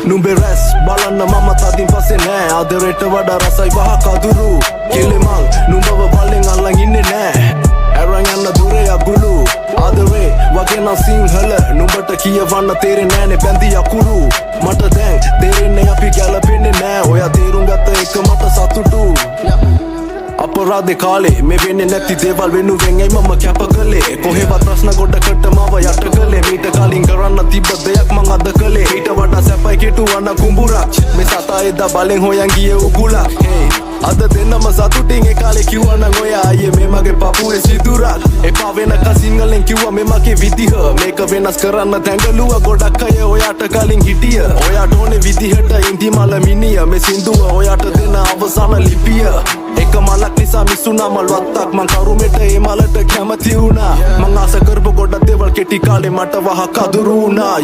නුඹේ රැස් බලන්න මම තදින් පස්සේ නෑ ආදරයට වඩා රසයි වහ කදුරු කෙලෙමල් නුඹව බලෙන් අල්ලන් ඉන්නේ නෑ ඇරන් යන්න දුරේ අගුළු ආදරේ වගේ නම් සිංහල නුඹට කියවන්න තේරෙන්නේ නෑනේ බැඳි අකුරු මට දැන් තේරෙන්නේ අපි ගැලපෙන්නේ නෑ ඔයා තේරුම් ගත්ත එක මට සතුටු අපරාධේ කාලේ මේ වෙන්නේ නැති දේවල් වෙනුවෙන් ඇයි මම කැප කළේ කොහෙවත් ප්‍රශ්න ගොඩකට මව යට කළේ මීට කලින් කරන්න තිබ්බ දෙයක් මං අද කළේ ඊට වඩා සැපයි කෙටුවන කුඹුරක් මේ සතා එදා බලෙන් හොයන් ගියේ උගුලක් අද දෙන්නම සතුටින් ඒ කාලේ කිව්වනම් ඔයා අයියේ මේ මගේ පපුවේ සිදුරක් එපා වෙනක සිංහලෙන් කිව්වා මේ මගේ විදිහ මේක වෙනස් කරන්න තැඟලුව ගොඩක් අය ඔයාට කලින් හිටිය ඔයාට ඕනේ විදිහට ඉන්දිමල මිනිය මේ සින්දුව ඔයාට දෙන අවසාන ලිපිය එක මලක් නිසා මිසුනා මල් වත්තක් මං කරුමෙට ඒ මලට කැමති වුණා මං ආස කරපු ගොඩක් දේවල් කෙටි කාලේ මට වහ කදුරු වුණා